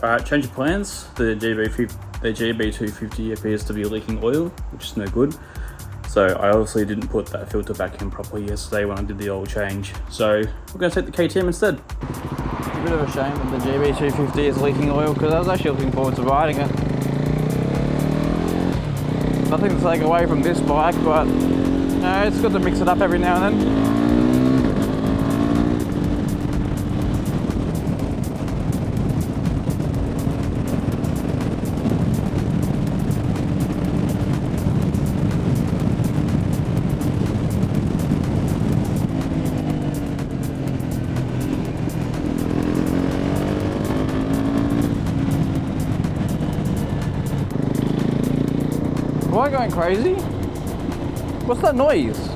Alright, change of plans. The GB250 appears to be leaking oil, which is no good. So I obviously didn't put that filter back in properly yesterday when I did the oil change. So we're going to take the KTM instead. It's a bit of a shame that the GB250 is leaking oil because I was actually looking forward to riding it. Nothing to take away from this bike, but you know, it's good to mix it up every now and then. Am I going crazy? What's that noise?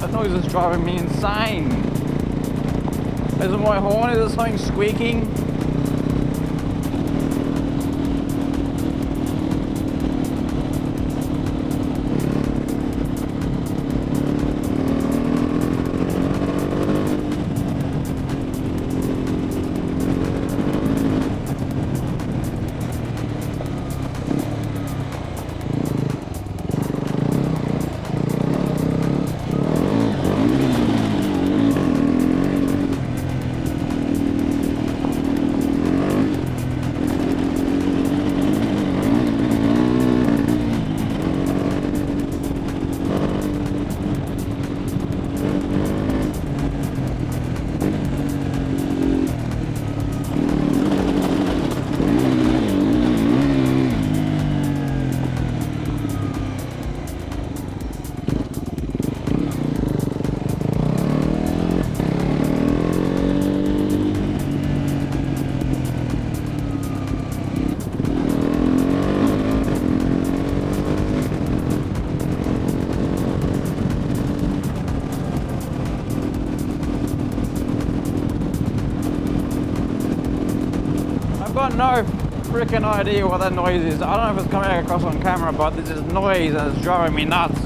That noise is driving me insane. Is it my horn? Is there something squeaking? I've got no freaking idea what that noise is. I don't know if it's coming across on camera, but this is noise and it's driving me nuts.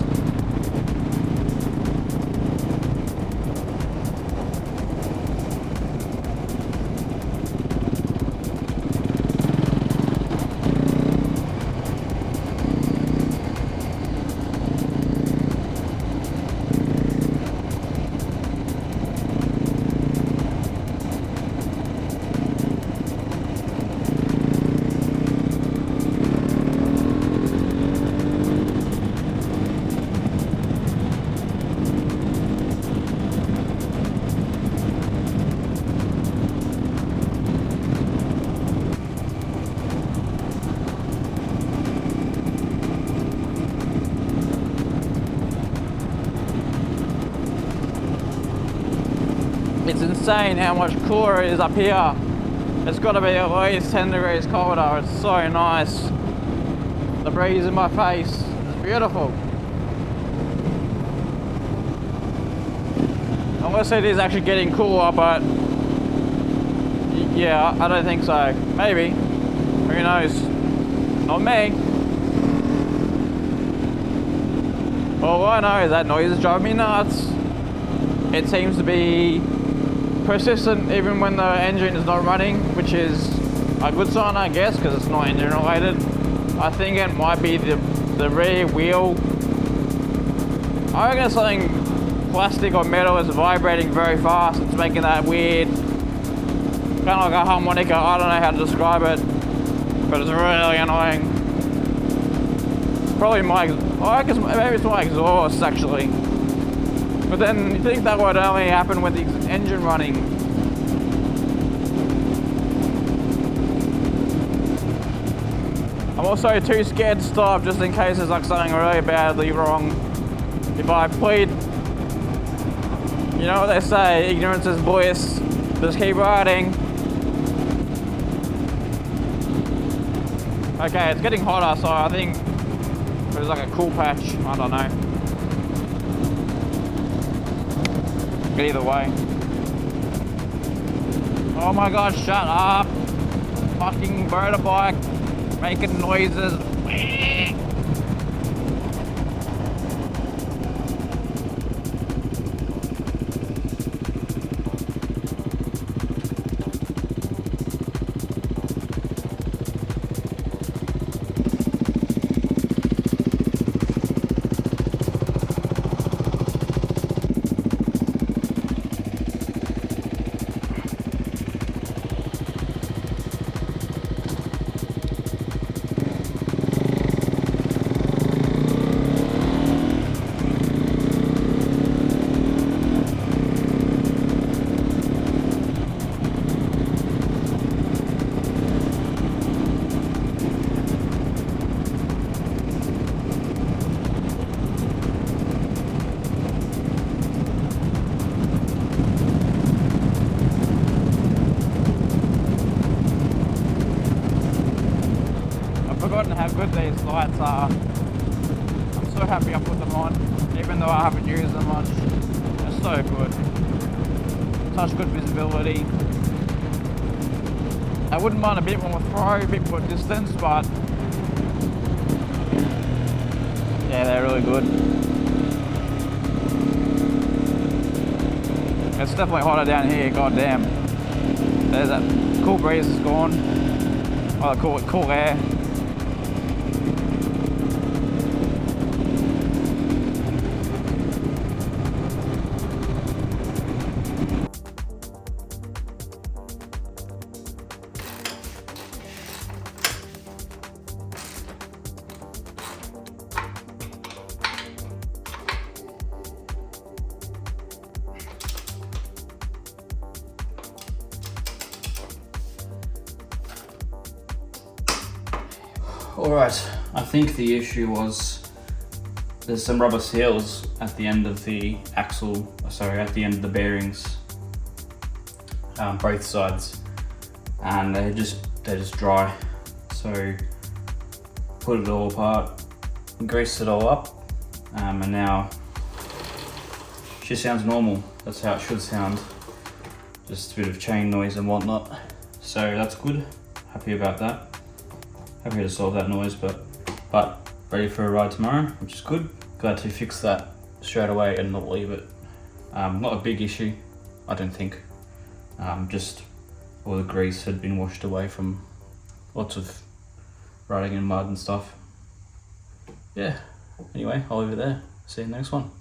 It's insane how much cooler it is up here. It's got to be at least 10 degrees colder. It's so nice. The breeze in my face. It's beautiful. Unless it is actually getting cooler, but yeah, I don't think so. Maybe. Who knows? Not me. All I know is that noise is driving me nuts. It seems to be persistent even when the engine is not running, which is a good sign, I guess, because it's not engine related. I think it might be the rear wheel. I reckon something plastic or metal is vibrating very fast. It's making that weird, kind of like a harmonica. I don't know how to describe it, but it's really annoying. Probably I reckon maybe it's my exhaust actually. But then you think that would only happen with the engine running. I'm also too scared to stop just in case there's like something really badly wrong. If I plead, you know what they say, ignorance is bliss, just keep riding. Okay, it's getting hotter, so I think there's like a cool patch, I don't know. But either way. Oh my god, shut up! Fucking motorbike making noises. Forgotten how good these lights are. I'm so happy I put them on, even though I haven't used them much. They're so good. Such good visibility. I wouldn't mind a bit more throw, a bit more distance, but yeah, they're really good. It's definitely hotter down here, goddamn. There's that cool breeze is gone. Oh, cool air. Alright, I think the issue was there's some rubber seals at the end of the axle, at the end of the bearings, both sides, and they're just dry. So put it all apart, greased it all up, and now it just sounds normal. That's how it should sound. Just a bit of chain noise and whatnot. So that's good. Happy about that. Happy to solve that noise, but ready for a ride tomorrow, which is good. Glad to fix that straight away and not leave it. Not a big issue, I don't think. Just all the grease had been washed away from lots of riding in mud and stuff. Yeah, anyway, I'll leave it there. See you in the next one.